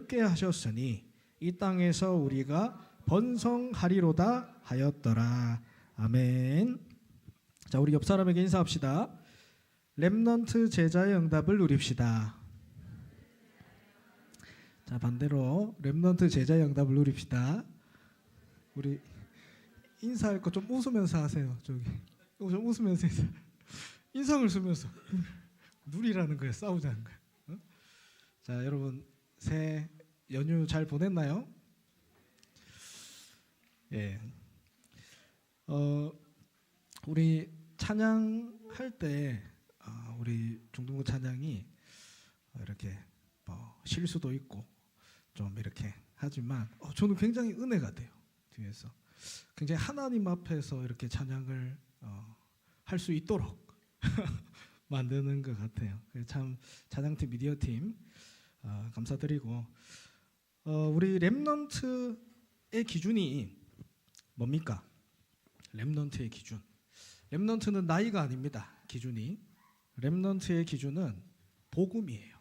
어렵게 하셨으니 이 땅에서 우리가 번성하리로다 하였더라. 아멘. 자, 우리 옆 사람에게 인사합시다. 렘넌트 제자의 응답을 누립시다. 자, 반대로 렘넌트 제자의 응답을 누립시다. 우리 인사할 거 좀 웃으면서 하세요. 저기 좀 웃으면서 인사. 인상을 쓰면서 누리라는 거예요. 싸우자는 거예요. 어? 자, 여러분 새 연휴 잘 보냈나요? 예. 우리 찬양할 때 우리 중등부 찬양이 이렇게 실수도 있고 좀 이렇게 하지만 저는 굉장히 은혜가 돼요. 뒤에서 굉장히 하나님 앞에서 이렇게 찬양을 할 수 있도록 만드는 것 같아요. 참 찬양팀 미디어팀 감사드리고 우리 렘넌트의 기준이 뭡니까? 렘넌트의 기준. 렘넌트는 나이가 아닙니다. 기준이. 렘넌트의 기준은 복음이에요.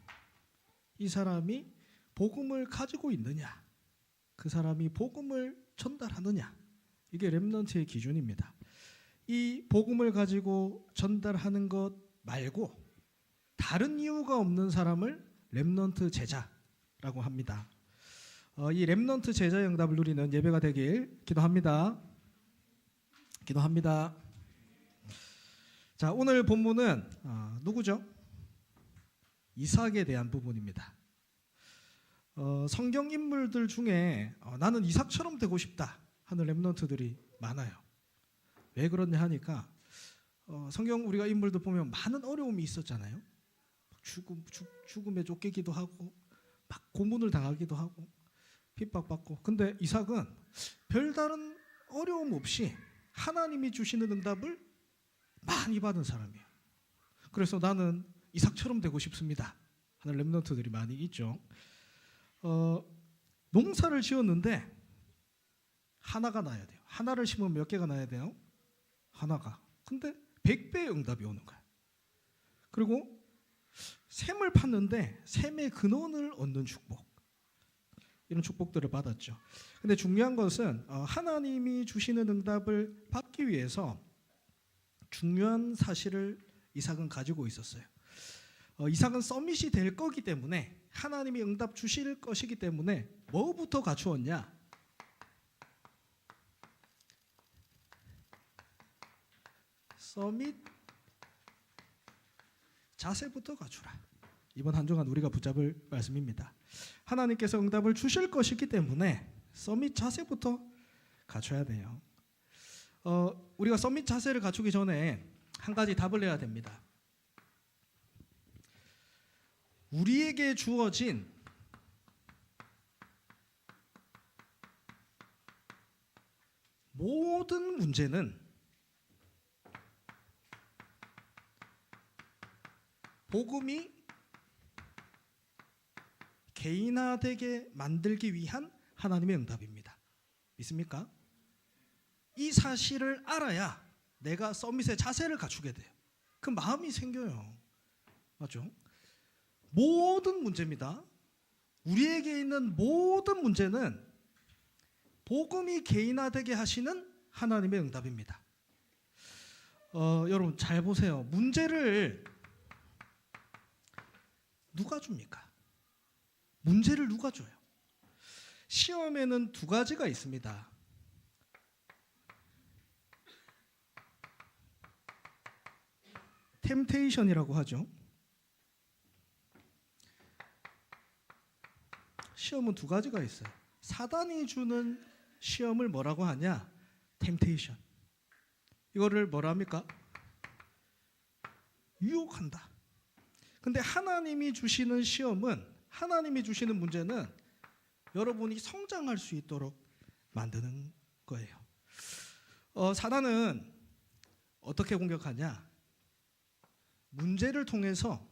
이 사람이 복음을 가지고 있느냐, 그 사람이 복음을 전달하느냐, 이게 렘넌트의 기준입니다. 이 복음을 가지고 전달하는 것 말고 다른 이유가 없는 사람을 렘넌트 제자라고 합니다. 이 렘넌트 제자의 응답을 누리는 예배가 되길 기도합니다. 기도합니다. 자, 오늘 본문은 누구죠? 이삭에 대한 부분입니다. 성경 인물들 중에 나는 이삭처럼 되고 싶다 하는 렘넌트들이 많아요. 왜 그러냐 하니까 성경 우리가 인물들 보면 많은 어려움이 있었잖아요. 죽음에 쫓기기도 하고 막 고문을 당하기도 하고 핍박받고. 근데 이삭은 별다른 어려움 없이 하나님이 주시는 응답을 많이 받은 사람이에요. 그래서 나는 이삭처럼 되고 싶습니다 하는 렘넌트들이 많이 있죠. 농사를 지었는데 하나가 나야 돼요. 하나를 심으면 몇 개가 나야 돼요? 하나가. 근데 100배의 응답이 오는 거야. 그리고 샘을 팠는데 샘의 근원을 얻는 축복. 이런 축복들을 받았죠. 근데 중요한 것은 하나님이 주시는 응답을 받기 위해서 중요한 사실을 이삭은 가지고 있었어요. 이삭은 서밋이 될 거기 때문에, 하나님이 응답 주실 것이기 때문에 뭐부터 갖추었냐? 서밋 자세부터 갖추라. 이번 한 주간 우리가 붙잡을 말씀입니다. 하나님께서 응답을 주실 것이기 때문에 서밋 자세부터 갖춰야 돼요. 우리가 서밋 자세를 갖추기 전에 한 가지 답을 내야 됩니다. 우리에게 주어진 모든 문제는 복음이 개인화되게 만들기 위한 하나님의 응답입니다. 믿습니까? 이 사실을 알아야 내가 서밋의 자세를 갖추게 돼요. 그 마음이 생겨요. 맞죠? 모든 문제입니다. 우리에게 있는 모든 문제는 복음이 개인화되게 하시는 하나님의 응답입니다. 여러분 잘 보세요. 문제를 누가 줍니까? 문제를 누가 줘요? 시험에는 두 가지가 있습니다. 템테이션이라고 하죠. 시험은 두 가지가 있어요. 사단이 주는 시험을 뭐라고 하냐? 템테이션. 이거를 뭐라 합니까? 유혹한다. 근데 하나님이 주시는 시험은, 하나님이 주시는 문제는 여러분이 성장할 수 있도록 만드는 거예요. 사단은 어떻게 공격하냐? 문제를 통해서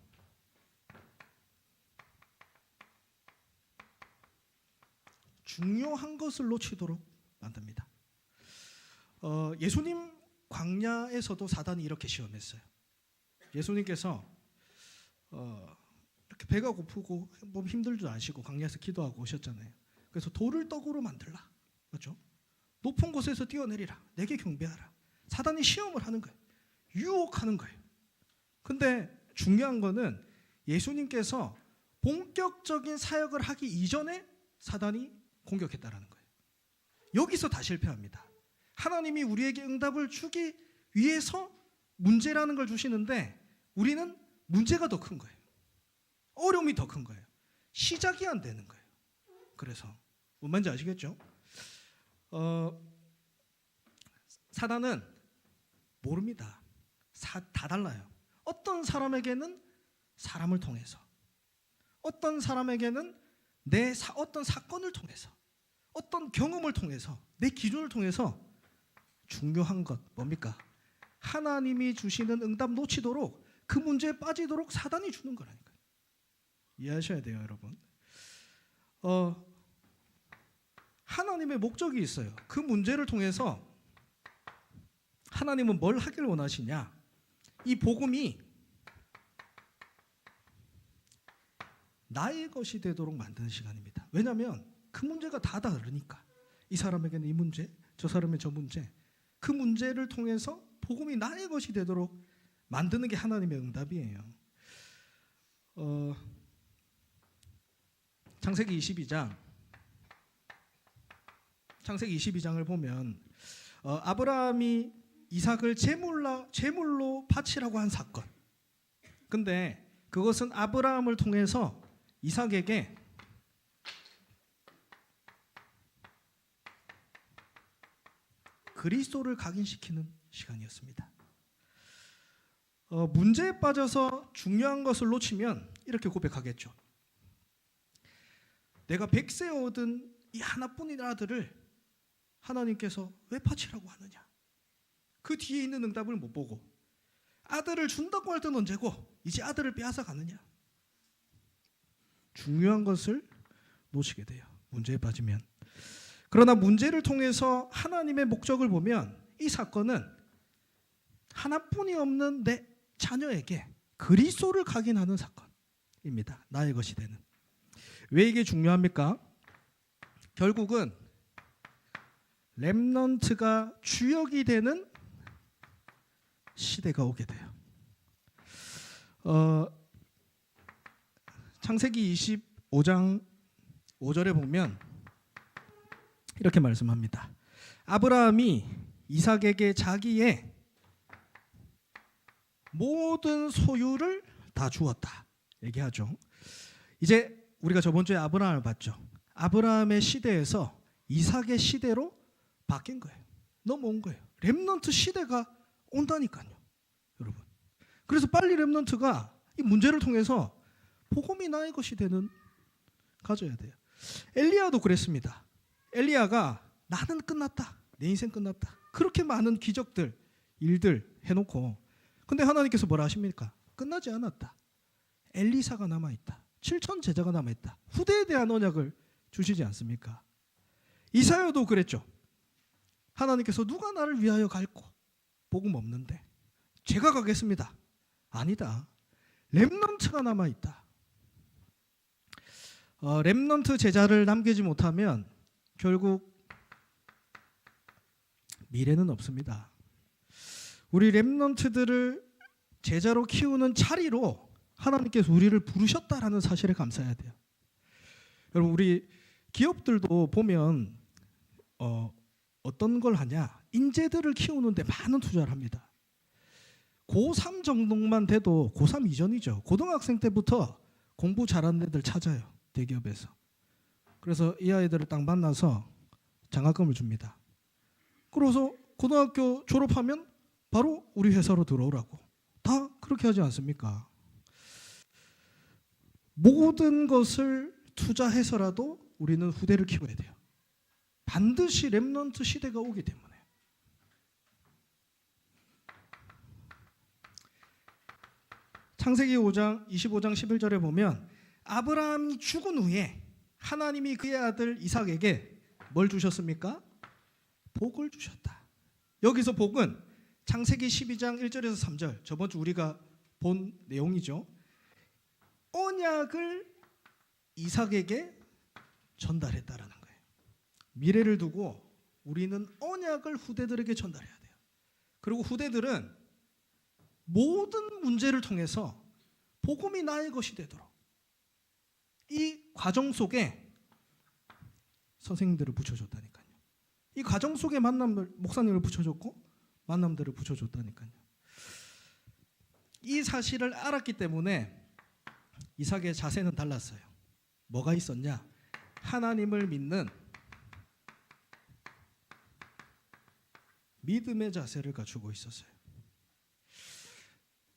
중요한 것을 놓치도록 만듭니다. 예수님 광야에서도 사단이 이렇게 시험했어요. 예수님께서 배가 고프고 몸 힘들지도 않으시고 광야에서 기도하고 오셨잖아요. 그래서 돌을 떡으로 만들라. 맞죠? 높은 곳에서 뛰어내리라. 내게 경배하라. 사단이 시험을 하는 거예요. 유혹하는 거예요. 근데 중요한 거는 예수님께서 본격적인 사역을 하기 이전에 사단이 공격했다라는 거예요. 여기서 다 실패합니다. 하나님이 우리에게 응답을 주기 위해서 문제라는 걸 주시는데 우리는 문제가 더 큰 거예요. 어려움이 더 큰 거예요. 시작이 안 되는 거예요. 그래서 뭔 말인지 아시겠죠? 사단은 모릅니다. 다 달라요. 어떤 사람에게는 사람을 통해서, 어떤 사람에게는 어떤 사건을 통해서, 어떤 경험을 통해서, 내 기준을 통해서. 중요한 것 뭡니까? 하나님이 주시는 응답 놓치도록, 그 문제에 빠지도록 사단이 주는 거라니까요. 이해하셔야 돼요, 여러분. 하나님의 목적이 있어요. 그 문제를 통해서 하나님은 뭘 하길 원하시냐? 이 복음이 나의 것이 되도록 만드는 시간입니다. 왜냐하면 그 문제가 다 다르니까. 이 사람에게는 이 문제, 저 사람은 저 문제. 그 문제를 통해서 복음이 나의 것이 되도록 만드는 게 하나님의 응답이에요. 창세기 22장을 보면 아브라함이 이삭을 제물로 바치라고 한 사건. 근데 그것은 아브라함을 통해서 이삭에게 그리스도를 각인시키는 시간이었습니다. 문제에 빠져서 중요한 것을 놓치면 이렇게 고백하겠죠. 내가 100세 얻은 이 하나뿐인 아들을 하나님께서 왜 바치라고 하느냐? 그 뒤에 있는 응답을 못 보고 아들을 준다고 할 땐 언제고 이제 아들을 빼앗아 가느냐? 중요한 것을 놓치게 돼요. 문제에 빠지면. 그러나 문제를 통해서 하나님의 목적을 보면 이 사건은 하나뿐이 없는 내 자녀에게 그리스도를 각인하는 사건입니다. 나의 것이 되는. 왜 이게 중요합니까? 결국은 렘넌트가 주역이 되는 시대가 오게 돼요. 창세기 25장 5절에 보면 이렇게 말씀합니다. 아브라함이 이삭에게 자기의 모든 소유를 다 주었다 얘기하죠. 이제 우리가 저번 주에 아브라함을 봤죠. 아브라함의 시대에서 이삭의 시대로 바뀐 거예요. 넘어온 거예요. 렘넌트 시대가 온다니까요, 여러분. 그래서 빨리 렘넌트가 이 문제를 통해서 복음이 나의 것이 되는 가져야 돼요. 엘리야도 그랬습니다. 엘리야가 나는 끝났다. 내 인생 끝났다. 그렇게 많은 기적들, 일들 해놓고 근데 하나님께서 뭐라 하십니까? 끝나지 않았다. 엘리사가 남아있다. 7천 제자가 남아있다. 후대에 대한 언약을 주시지 않습니까? 이사야도 그랬죠. 하나님께서 누가 나를 위하여 갈고 복음 없는데 제가 가겠습니다. 아니다. 렘넌트가 남아있다. 렘넌트 제자를 남기지 못하면 결국 미래는 없습니다. 우리 렘넌트들을 제자로 키우는 자리로 하나님께서 우리를 부르셨다라는 사실에 감사해야 돼요. 여러분, 우리 기업들도 보면 어떤 걸 하냐? 인재들을 키우는데 많은 투자를 합니다. 고3 정도만 돼도 고3 이전이죠. 고등학생 때부터 공부 잘하는 애들 찾아요. 대기업에서. 그래서 이 아이들을 딱 만나서 장학금을 줍니다. 그래서 고등학교 졸업하면 바로 우리 회사로 들어오라고. 다 그렇게 하지 않습니까? 모든 것을 투자해서라도 우리는 후대를 키워야 돼요. 반드시 렘넌트 시대가 오기 때문에. 창세기 25장 11절에 보면 아브라함이 죽은 후에 하나님이 그의 아들 이삭에게 뭘 주셨습니까? 복을 주셨다. 여기서 복은 창세기 12장 1절에서 3절, 저번 주 우리가 본 내용이죠. 언약을 이삭에게 전달했다라는 거예요. 미래를 두고 우리는 언약을 후대들에게 전달해야 돼요. 그리고 후대들은 모든 문제를 통해서 복음이 나의 것이 되도록 이 과정 속에 선생님들을 붙여줬다니까요. 이 과정 속에 목사님을 붙여줬고 만남들을 붙여줬다니까요. 이 사실을 알았기 때문에 이삭의 자세는 달랐어요. 뭐가 있었냐? 하나님을 믿는 믿음의 자세를 갖추고 있었어요.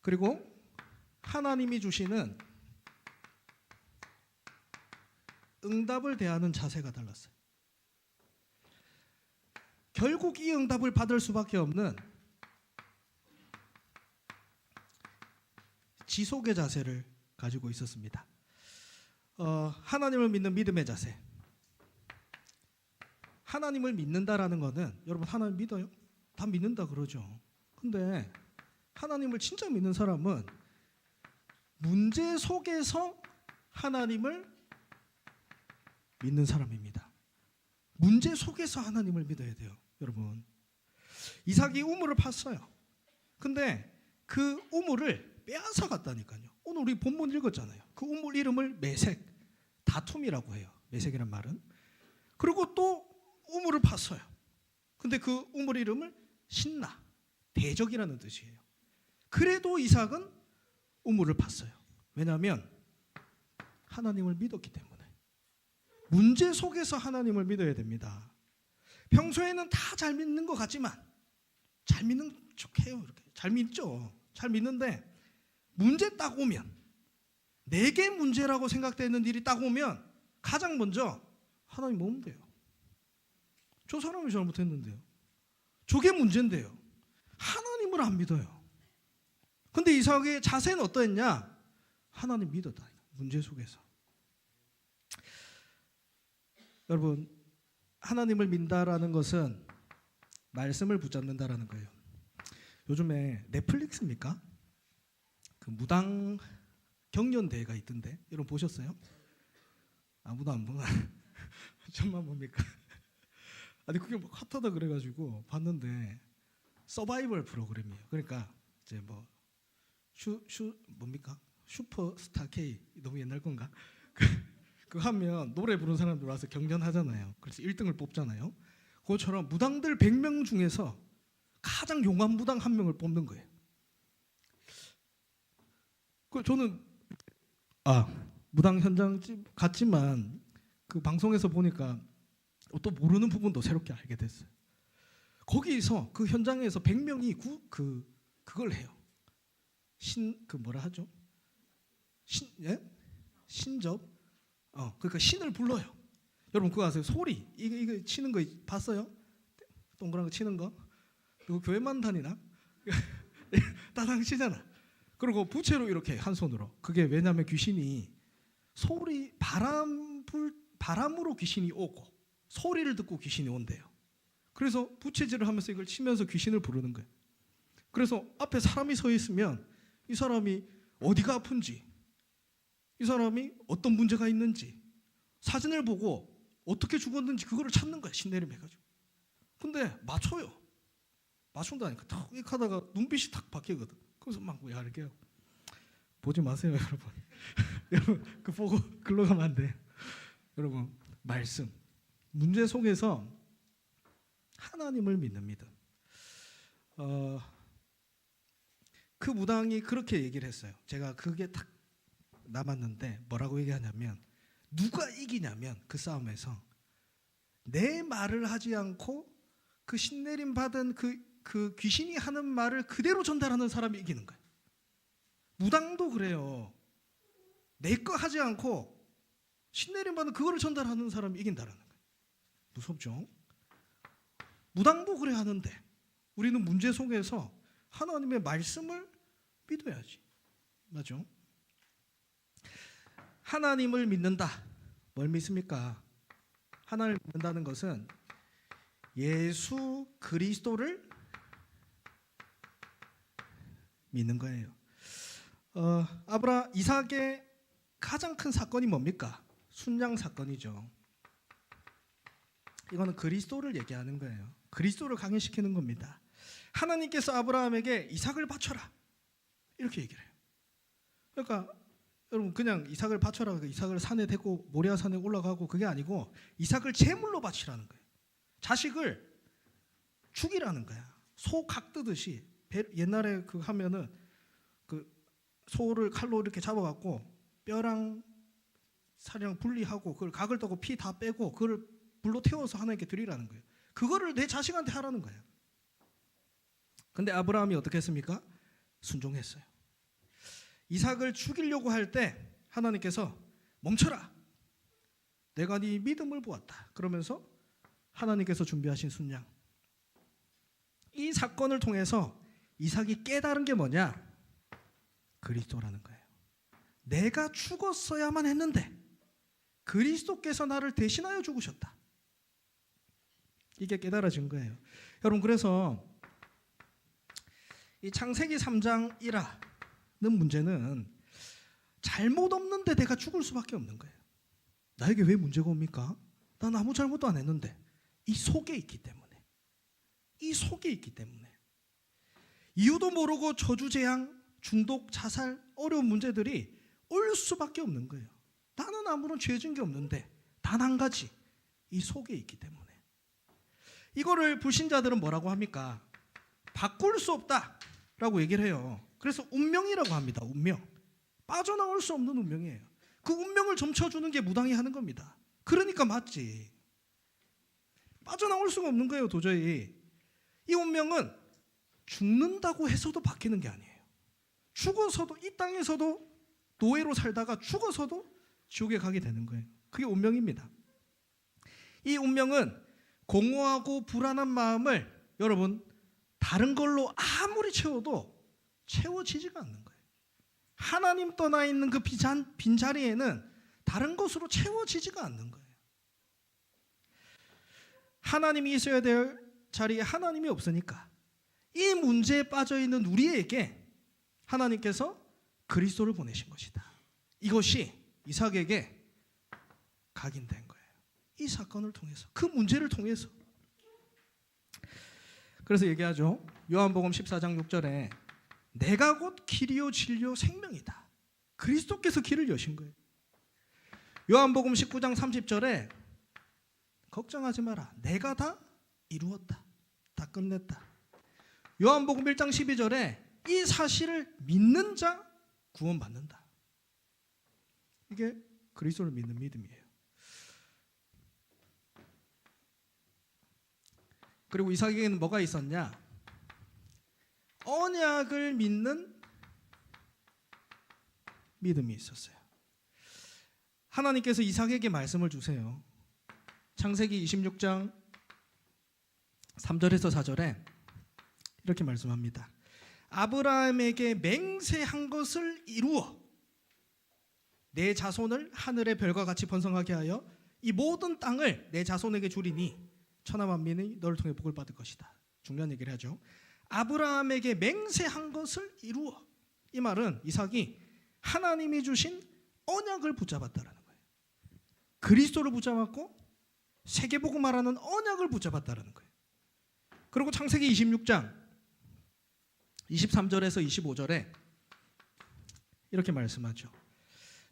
그리고 하나님이 주시는 응답을 대하는 자세가 달랐어요. 결국 이 응답을 받을 수밖에 없는 지속의 자세를 가지고 있었습니다. 하나님을 믿는 믿음의 자세. 하나님을 믿는다라는 것은 여러분 하나님 믿어요? 다 믿는다 그러죠. 근데 하나님을 진짜 믿는 사람은 문제 속에서 하나님을 믿는 사람입니다. 문제 속에서 하나님을 믿어야 돼요. 여러분 이삭이 우물을 팠어요. 근데 그 우물을 빼앗아 갔다니까요. 오늘 우리 본문 읽었잖아요. 그 우물 이름을 메색, 다툼이라고 해요. 메색이란 말은. 그리고 또 우물을 팠어요. 근데 그 우물 이름을 신나, 대적이라는 뜻이에요. 그래도 이삭은 우물을 팠어요. 왜냐하면 하나님을 믿었기 때문에. 문제 속에서 하나님을 믿어야 됩니다. 평소에는 다 잘 믿는 것 같지만 잘 믿는 척해요. 이렇게 잘 믿죠. 잘 믿는데 문제 딱 오면 내게 문제라고 생각되는 일이 딱 오면 가장 먼저 하나님 뭐면 돼요? 저 사람이 잘못했는데요. 저게 문제인데요. 하나님을 안 믿어요. 근데 이삭의 자세는 어떠했냐? 하나님 믿었다. 문제 속에서. 여러분 하나님을 믿는다라는 것은 말씀을 붙잡는다라는 거예요. 요즘에 넷플릭스입니까? 그 무당 경연대회가 있던데 여러분 보셨어요? 아무도 안 보나? 저만 봅니까? 아니 그게 뭐 핫하다 그래가지고 봤는데 서바이벌 프로그램이에요. 그러니까 이제 뭐 뭡니까? 슈퍼스타 K 너무 옛날 건가? 그거 하면 노래 부르는 사람들 와서 경연하잖아요. 그래서 1등을 뽑잖아요. 그것처럼 무당들 100명 중에서 가장 용한 무당 한 명을 뽑는 거예요. 그 저는 무당 현장 갔지만 그 방송에서 보니까 또 모르는 부분도 새롭게 알게 됐어요. 거기서 그 현장에서 100명이 그걸 해요. 그 뭐라 하죠? 신접? 그러니까 신을 불러요. 여러분 그거 아세요? 소리 이거 치는 거 봤어요? 동그란 거 치는 거? 이거 교회만 다니나? 따당 치잖아. 그리고 부채로 이렇게 한 손으로. 그게 왜냐하면 귀신이 소리 바람으로 귀신이 오고 소리를 듣고 귀신이 온대요. 그래서 부채질을 하면서 이걸 치면서 귀신을 부르는 거예요. 그래서 앞에 사람이 서 있으면 이 사람이 어디가 아픈지, 이 사람이 어떤 문제가 있는지 사진을 보고 어떻게 죽었는지 그거를 찾는 거야. 신내림해가지고. 근데 맞춰요. 맞춘다니까. 탁 이렇게 하다가 눈빛이 탁 바뀌거든. 그래서 막 이렇게요. 보지 마세요, 여러분. 여러분 그 보고 글로 가면 안 돼. 여러분 말씀 문제 속에서 하나님을 믿는 믿음. 그 무당이 그렇게 얘기를 했어요. 제가 그게 딱 남았는데 뭐라고 얘기하냐면 누가 이기냐면 그 싸움에서 내 말을 하지 않고 그 신내림 받은 그 귀신이 하는 말을 그대로 전달하는 사람이 이기는 거예요. 무당도 그래요. 내 거 하지 않고 신내림 받은 그거를 전달하는 사람이 이긴다라는 거예요. 무섭죠? 무당도 그래 하는데 우리는 문제 속에서 하나님의 말씀을 믿어야지. 맞죠? 하나님을 믿는다. 뭘 믿습니까? 하나님을 믿는다는 것은 예수 그리스도를 믿는 거예요. 이삭의 가장 큰 사건이 뭡니까? 순양 사건이죠. 이거는 그리스도를 얘기하는 거예요. 그리스도를 강요시키는 겁니다. 하나님께서 아브라함에게 이삭을 바쳐라 이렇게 얘기를 해요. 그러니까 여러분 그냥 이삭을 바쳐라, 이삭을 산에 대고 모리아 산에 올라가고 그게 아니고 이삭을 제물로 바치라는 거예요. 자식을 죽이라는 거야. 소 각 뜨듯이. 옛날에 그 하면은 그 소를 칼로 이렇게 잡아갖고 뼈랑 살이랑 분리하고 그걸 각을 떠고 피 다 빼고 그걸 불로 태워서 하나님께 드리라는 거예요. 그거를 내 자식한테 하라는 거예요. 근데 아브라함이 어떻게 했습니까? 순종했어요. 이삭을 죽이려고 할 때 하나님께서 멈춰라. 내가 네 믿음을 보았다. 그러면서 하나님께서 준비하신 순양. 이 사건을 통해서 이삭이 깨달은 게 뭐냐? 그리스도라는 거예요. 내가 죽었어야만 했는데 그리스도께서 나를 대신하여 죽으셨다. 이게 깨달아진 거예요. 여러분 그래서 이 창세기 3장 1하는 문제는 잘못 없는데 내가 죽을 수밖에 없는 거예요. 나에게 왜 문제가 옵니까? 난 아무 잘못도 안 했는데. 이 속에 있기 때문에. 이 속에 있기 때문에. 이유도 모르고 저주, 재앙, 중독, 자살, 어려운 문제들이 올 수밖에 없는 거예요. 나는 아무런 죄 지은 게 없는데 단 한 가지, 이 속에 있기 때문에. 이거를 불신자들은 뭐라고 합니까? 바꿀 수 없다라고 얘기를 해요. 그래서 운명이라고 합니다. 운명. 빠져나올 수 없는 운명이에요. 그 운명을 점쳐주는 게 무당이 하는 겁니다. 그러니까 맞지. 빠져나올 수가 없는 거예요. 도저히. 이 운명은 죽는다고 해서도 바뀌는 게 아니에요. 죽어서도 이 땅에서도 노예로 살다가 죽어서도 지옥에 가게 되는 거예요. 그게 운명입니다. 이 운명은 공허하고 불안한 마음을 여러분 다른 걸로 아무리 채워도 채워지지가 않는 거예요. 하나님 떠나 있는 그 빈자리에는 다른 것으로 채워지지가 않는 거예요. 하나님이 있어야 될 자리에 하나님이 없으니까 이 문제에 빠져 있는 우리에게 하나님께서 그리스도를 보내신 것이다. 이것이 이삭에게 각인된 거예요. 이 사건을 통해서, 그 문제를 통해서. 그래서 얘기하죠. 요한복음 14장 6절에 내가 곧 길이요 진리요 생명이다. 그리스도께서 길을 여신 거예요. 요한복음 19장 30절에 걱정하지 마라. 내가 다 이루었다. 다 끝냈다. 요한복음 1장 12절에 이 사실을 믿는 자 구원받는다. 이게 그리스도를 믿는 믿음이에요. 그리고 이삭에게는 뭐가 있었냐? 언약을 믿는 믿음이 있었어요. 하나님께서 이삭에게 말씀을 주세요. 창세기 26장 3절에서 4절에 이렇게 말씀합니다. 아브라함에게 맹세한 것을 이루어 내 자손을 하늘의 별과 같이 번성하게 하여 이 모든 땅을 내 자손에게 주리니 천하 만민이 너를 통해 복을 받을 것이다. 중요한 얘기를 하죠. 아브라함에게 맹세한 것을 이루어. 이 말은 이삭이 하나님이 주신 언약을 붙잡았다라는 거예요. 그리스도를 붙잡았고 세계복음 말하는 언약을 붙잡았다라는 거예요. 그리고 창세기 26장 23절에서 25절에 이렇게 말씀하죠.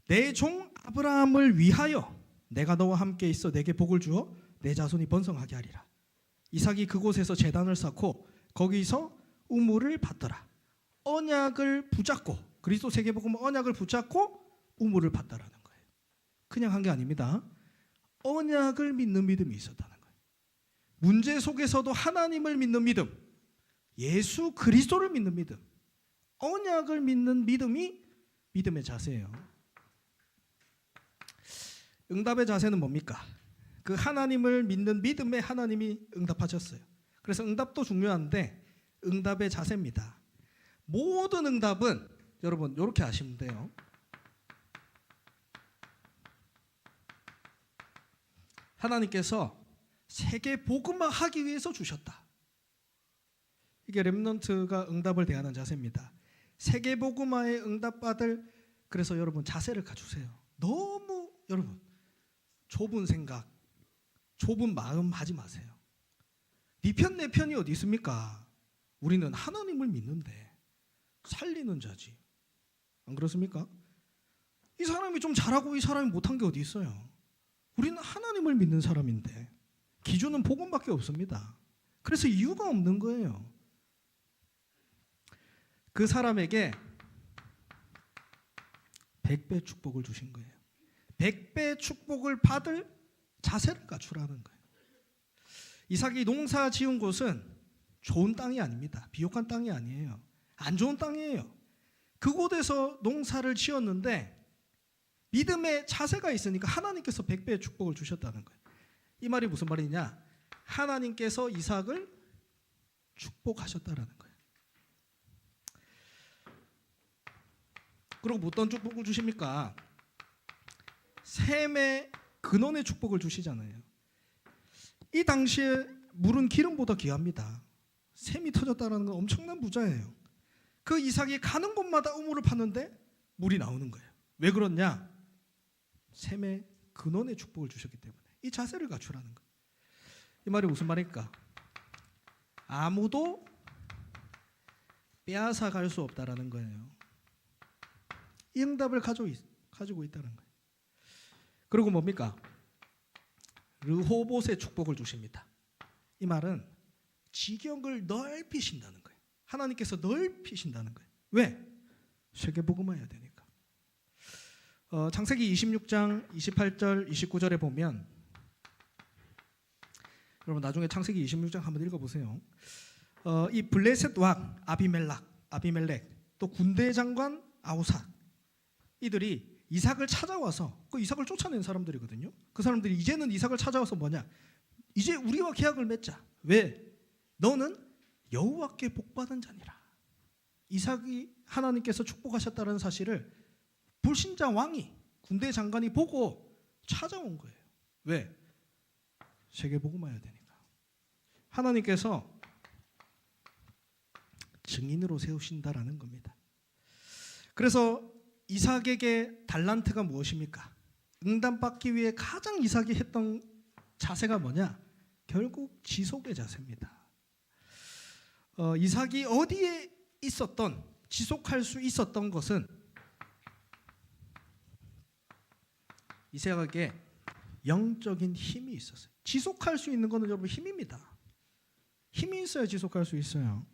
내 종 아브라함을 위하여 내가 너와 함께 있어 내게 복을 주어 내 자손이 번성하게 하리라. 이삭이 그곳에서 제단을 쌓고 거기서 우물을 받더라. 언약을 붙잡고, 그리스도 세계복음 언약을 붙잡고 우물을 받더라는 거예요. 그냥 한 게 아닙니다. 언약을 믿는 믿음이 있었다는 거예요. 문제 속에서도 하나님을 믿는 믿음, 예수 그리스도를 믿는 믿음, 언약을 믿는 믿음이 믿음의 자세예요. 응답의 자세는 뭡니까? 그 하나님을 믿는 믿음에 하나님이 응답하셨어요. 그래서 응답도 중요한데 응답의 자세입니다. 모든 응답은 여러분 이렇게 아시면 돼요. 하나님께서 세계 복음화하기 위해서 주셨다. 이게 렘넌트가 응답을 대하는 자세입니다. 세계 복음화에 응답받을 그래서 여러분 자세를 갖추세요. 너무 여러분 좁은 생각, 좁은 마음 하지 마세요. 네 편 내 편이 어디 있습니까? 우리는 하나님을 믿는데 살리는 자지. 안 그렇습니까? 이 사람이 좀 잘하고 이 사람이 못한 게 어디 있어요? 우리는 하나님을 믿는 사람인데 기준은 복음밖에 없습니다. 그래서 이유가 없는 거예요. 그 사람에게 100배 축복을 주신 거예요. 100배 축복을 받을 자세를 갖추라는 거예요. 이삭이 농사 지은 곳은 좋은 땅이 아닙니다. 비옥한 땅이 아니에요. 안 좋은 땅이에요. 그곳에서 농사를 지었는데 믿음의 자세가 있으니까 하나님께서 100배의 축복을 주셨다는 거예요. 이 말이 무슨 말이냐? 하나님께서 이삭을 축복하셨다라는 거예요. 그리고 어떤 축복을 주십니까? 샘의 근원의 축복을 주시잖아요. 이 당시에 물은 기름보다 귀합니다. 샘이 터졌다는 건 엄청난 부자예요. 그 이삭이 가는 곳마다 우물을 파는데 물이 나오는 거예요. 왜 그렇냐? 샘의 근원의 축복을 주셨기 때문에. 이 자세를 갖추라는 거예요. 이 말이 무슨 말일까? 아무도 빼앗아 갈 수 없다라는 거예요. 이 응답을 가지고 있다는 거예요. 그리고 뭡니까? 르호봇의 축복을 주십니다. 이 말은 지경을 넓히신다는 거예요. 하나님께서 넓히신다는 거예요. 왜? 세계복음화해야 되니까. 창세기 26장 28절 29절에 보면, 여러분 나중에 창세기 26장 한번 읽어보세요. 이 블레셋 왕 아비멜렉, 또 군대 장관 아우삭, 이들이 이삭을 찾아와서 그 이삭을 쫓아낸 사람들이거든요. 그 사람들이 이제는 이삭을 찾아와서 뭐냐? 이제 우리와 계약을 맺자. 왜? 너는 여호와께 복받은 자니라. 이삭이 하나님께서 축복하셨다는 사실을 불신자 왕이, 군대 장관이 보고 찾아온 거예요. 왜? 세계복음화해야 되니까. 하나님께서 증인으로 세우신다라는 겁니다. 그래서 이삭에게 달란트가 무엇입니까? 응답받기 위해 가장 이삭이 했던 자세가 뭐냐? 결국 지속의 자세입니다. 이삭이 어디에 있었던, 지속할 수 있었던 것은 이삭에게 영적인 힘이 있었어요. 지속할 수 있는 것은 여러분 힘입니다. 힘이 있어야 지속할 수 있어요.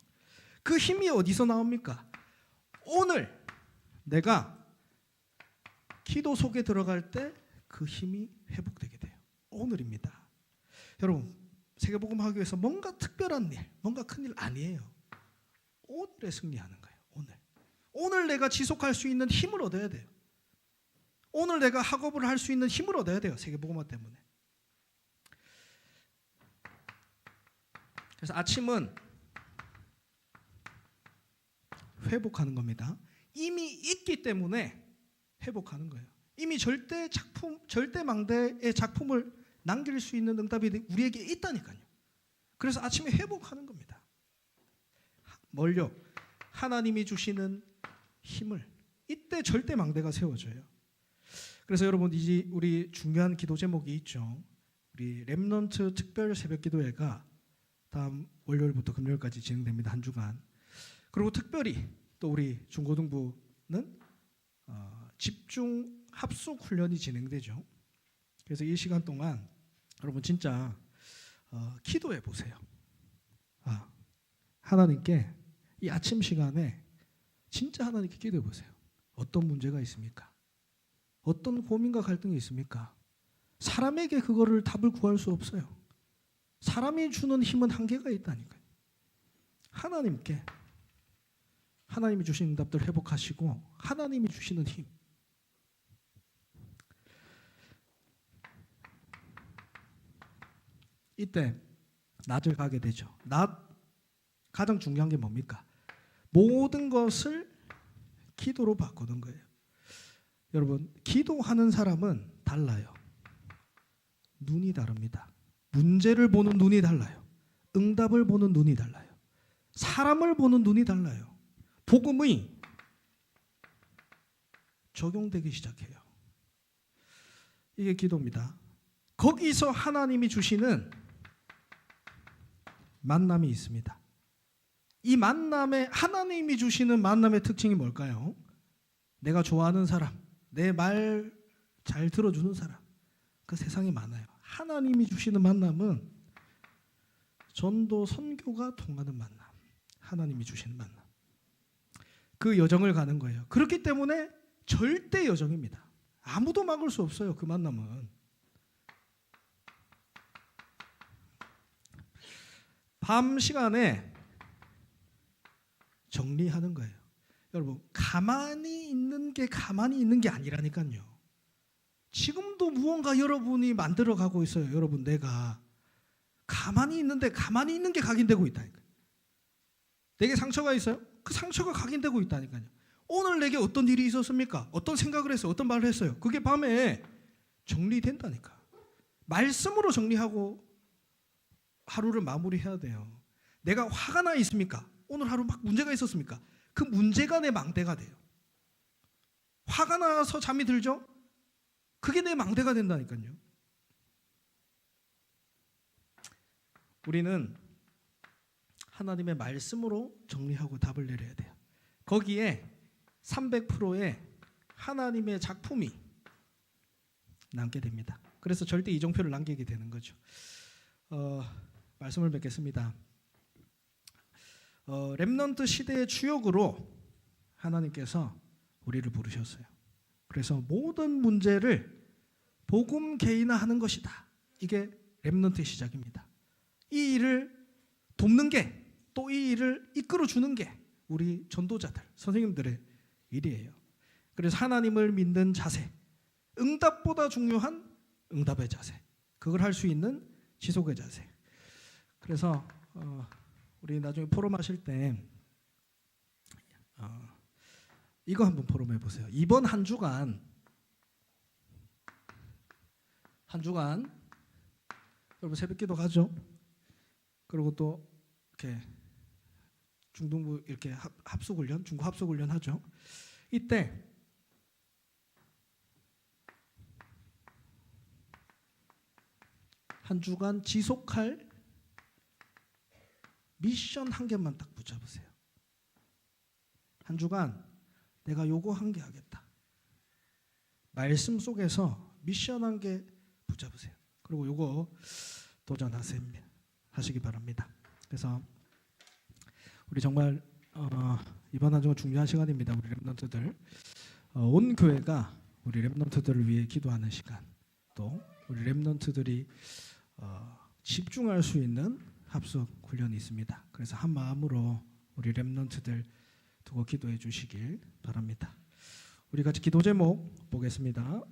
그 힘이 어디서 나옵니까? 오늘 내가 기도 속에 들어갈 때 그 힘이 회복되게 돼요. 오늘입니다. 여러분 세계복음 하기 위해서 뭔가 특별한 일, 뭔가 큰일 아니에요. 오늘에 승리하는 거예요. 오늘 내가 지속할 수 있는 힘을 얻어야 돼요. 오늘 내가 학업을 할 수 있는 힘을 얻어야 돼요. 세계복음화 때문에. 그래서 아침은 회복하는 겁니다. 이미 있기 때문에 회복하는 거예요. 이미 절대망대의 작품을 남길 수 있는 응답이 우리에게 있다니까요. 그래서 아침에 회복하는 겁니다. 뭘요? 하나님이 주시는 힘을. 이때 절대망대가 세워져요. 그래서 여러분 이제 우리 중요한 기도 제목이 있죠. 우리 렘넌트 특별 새벽기도회가 다음 월요일부터 금요일까지 진행됩니다. 한 주간. 그리고 특별히 또 우리 중고등부는 집중 합숙 훈련이 진행되죠. 그래서 이 시간 동안 여러분 진짜 기도해 보세요. 하나님께 이 아침 시간에 진짜 하나님께 기도해 보세요. 어떤 문제가 있습니까? 어떤 고민과 갈등이 있습니까? 사람에게 그거를 답을 구할 수 없어요. 사람이 주는 힘은 한계가 있다니까요. 하나님께 하나님이 주신 응답들 회복하시고 하나님이 주시는 힘. 이때 낮을 가게 되죠. 낮 가장 중요한 게 뭡니까? 모든 것을 기도로 바꾸는 거예요. 여러분 기도하는 사람은 달라요. 눈이 다릅니다. 문제를 보는 눈이 달라요. 응답을 보는 눈이 달라요. 사람을 보는 눈이 달라요. 복음의 적용되기 시작해요. 이게 기도입니다. 거기서 하나님이 주시는 만남이 있습니다. 이 만남에 하나님이 주시는 만남의 특징이 뭘까요? 내가 좋아하는 사람, 내 말 잘 들어주는 사람, 그 세상에 많아요. 하나님이 주시는 만남은 전도 선교가 통하는 만남, 하나님이 주시는 만남. 그 여정을 가는 거예요. 그렇기 때문에 절대 여정입니다. 아무도 막을 수 없어요. 그 만남은. 밤 시간에 정리하는 거예요. 여러분, 가만히 있는 게 아니라니까요. 지금도 무언가 여러분이 만들어가고 있어요. 여러분, 내가 가만히 있는 게 각인되고 있다니까요. 내게 상처가 있어요? 그 상처가 각인되고 있다니까요. 오늘 내게 어떤 일이 있었습니까? 어떤 생각을 했어요? 어떤 말을 했어요? 그게 밤에 정리된다니까. 말씀으로 정리하고 하루를 마무리해야 돼요. 내가 화가 나 있습니까? 오늘 하루 막 문제가 있었습니까? 그 문제가 내 망대가 돼요. 화가 나서 잠이 들죠? 그게 내 망대가 된다니까요. 우리는 하나님의 말씀으로 정리하고 답을 내려야 돼요. 거기에 300%의 하나님의 작품이 남게 됩니다. 그래서 절대 이정표를 남기게 되는 거죠. 말씀을 맺겠습니다. 렘넌트 시대의 주역으로 하나님께서 우리를 부르셨어요. 그래서 모든 문제를 복음 개인화하는 것이다. 이게 렘넌트의 시작입니다. 이 일을 돕는 게, 또 이 일을 이끌어 주는 게 우리 전도자들, 선생님들의 일이에요. 그래서 하나님을 믿는 자세, 응답보다 중요한 응답의 자세, 그걸 할 수 있는 지속의 자세. 그래서 우리 나중에 포럼하실 때 이거 한번 포럼해 보세요. 이번 한 주간 여러분 새벽기도 가죠. 그리고 또 이렇게 중등부 이렇게 합숙훈련, 중고 합숙훈련 하죠. 이때 한 주간 지속할 미션 한 개만 딱 붙잡으세요. 한 주간 내가 요거 한 개 하겠다. 말씀 속에서 미션 한 개 붙잡으세요. 그리고 요거 도전하시기 바랍니다. 그래서 우리 정말 이번 한 주간 중요한 시간입니다. 우리 렘넌트들, 온 교회가 우리 렘넌트들을 위해 기도하는 시간, 또 우리 렘넌트들이 집중할 수 있는 합숙 훈련이 있습니다. 그래서 한 마음으로 우리 렘넌트들 두고 기도해 주시길 바랍니다. 우리 같이 기도 제목 보겠습니다.